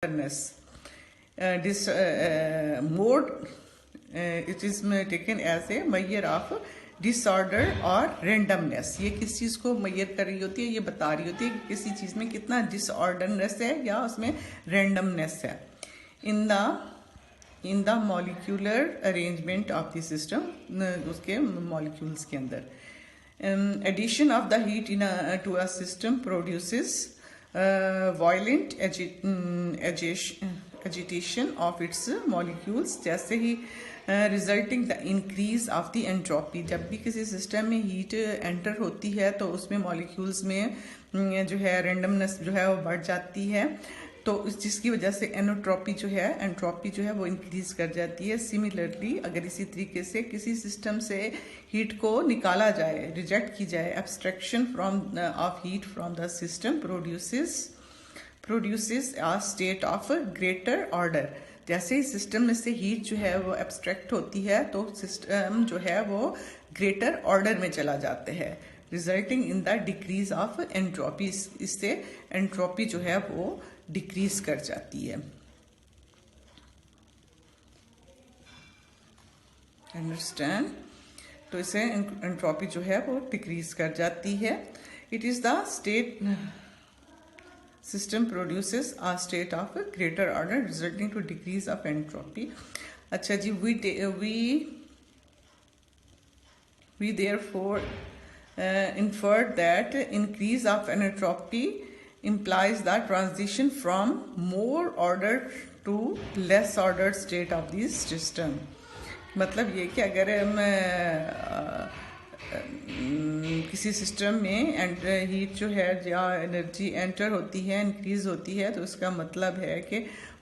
awareness. This mode it is taken as a measure of disorder or randomness. ये किस चीज़ को measure कर रही होती है, ये बता रही होती है कि किसी चीज़ में कितना disorderness है या उसमें randomness है. In the molecular arrangement of the system, उसके molecules के अंदर addition of the heat to a system produces violent agitation of its molecules, जैसे ही resulting the increase of the entropy. जब भी किसी सिस्टम में हीट एंटर होती है तो उसमें मॉलिक्यूल्स में जो है रेंडमनेस जो है वो बढ़ जाती है, तो जिसकी वजह से एनोट्रोपी जो है वो इंक्रीज कर जाती है. सिमिलरली अगर इसी तरीके से किसी सिस्टम से हीट को निकाला जाए, रिजेक्ट की जाए, abstraction from of heat from the system produces a state of greater order. जैसे ही सिस्टम में से हीट जो है वो एब्स्ट्रैक्ट होती है तो सिस्टम जो है वो ग्रेटर ऑर्डर में चला जाता है, resulting in the decrease of entropy. इससे एंट्रोपी जो है वो डिक्रीज कर जाती है. अंडरस्टैंड? तो इससे एंट्रोपी जो है वो डिक्रीज कर जाती है. It is the state system produces a state of greater order resulting to decrease of entropy. अच्छा जी, we therefore inferred that increase of entropy implies the transition from more ordered to less ordered state of this system. मतलब ये कि अगर हम किसी system में heat जो है या एनर्जी एंटर होती है, इंक्रीज होती है, तो उसका मतलब है कि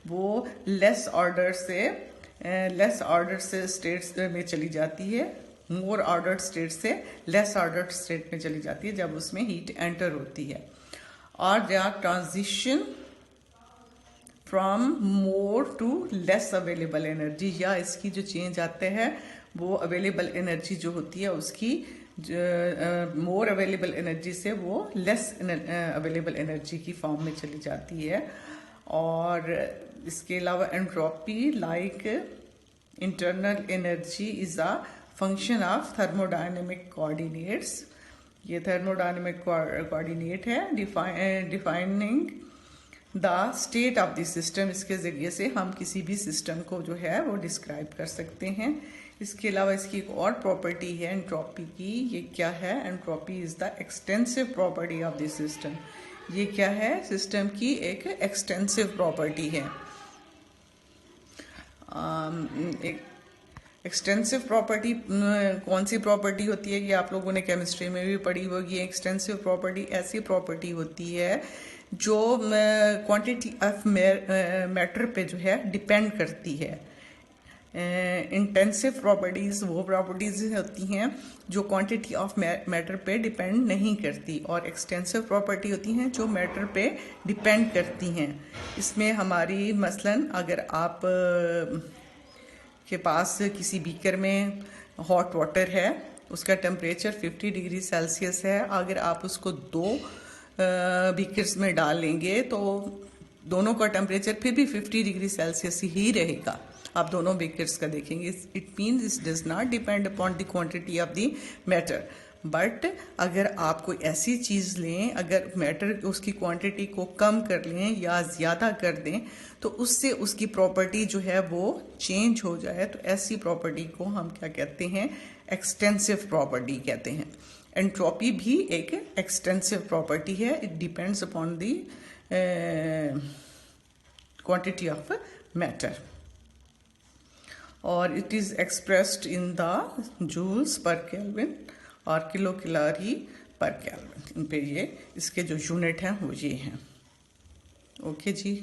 वो लेस ऑर्डर से स्टेट्स में चली जाती है, मोर ऑर्डर्ड स्टेट से लेस ऑर्डर्ड स्टेट में चली जाती है जब उसमें हीट एंटर होती है. और या transition from more to less available energy, या इसकी जो चेंज आते हैं वो अवेलेबल एनर्जी जो होती है उसकी मोर अवेलेबल एनर्जी से वो लेस अवेलेबल एनर्जी की फॉर्म में चली जाती है. और इसके अलावा entropy like internal energy is a function of thermodynamic coordinates. ये थर्मोडायनेमिक कोऑर्डिनेट है defining the state of the system. इसके ज़रिए से हम किसी भी सिस्टम को जो है वो डिस्क्राइब कर सकते हैं. इसके अलावा इसकी एक और प्रॉपर्टी है एंट्रोपी की. ये क्या है? Entropy is the extensive property of the system. ये क्या है? सिस्टम की एक एक्सटेंसिव प्रॉपर्टी है. एक एक्सटेंसिव प्रॉपर्टी कौन सी प्रॉपर्टी होती है? ये आप लोगों ने केमिस्ट्री में भी पढ़ी होगी. एक्सटेंसिव प्रॉपर्टी ऐसी प्रॉपर्टी होती है जो क्वांटिटी ऑफ मैटर पे जो है डिपेंड करती है. इंटेंसिव प्रॉपर्टीज़ वो प्रॉपर्टीज़ होती हैं जो क्वांटिटी ऑफ मैटर पे डिपेंड नहीं करती, और एक्सटेंसिव प्रॉपर्टी होती हैं जो मैटर पे डिपेंड करती हैं. इसमें हमारी मसलन अगर आप के पास किसी बीकर में हॉट वाटर है, उसका टेम्परेचर 50 डिग्री सेल्सियस है, अगर आप उसको 2 बीकर्स में डालेंगे तो दोनों का टेम्परेचर फिर भी 50 डिग्री सेल्सियस ही रहेगा. आप दोनों बेकर्स का देखेंगे. It means it does not depend upon the quantity of the matter. But अगर आप कोई ऐसी चीज़ लें, अगर मैटर उसकी क्वांटिटी को कम कर लें या ज़्यादा कर दें तो उससे उसकी प्रॉपर्टी जो है वो चेंज हो जाए, तो ऐसी प्रॉपर्टी को हम क्या कहते हैं? एक्सटेंसिव प्रॉपर्टी कहते हैं. एंट्रोपी भी एक एक्सटेंसिव प्रॉपर्टी है. It depends upon the quantity of matter, और it is expressed in the joules per kelvin और किलो कैलोरी पर केल्विन. इन पे ये इसके जो यूनिट हैं वो ये हैं. ओके जी.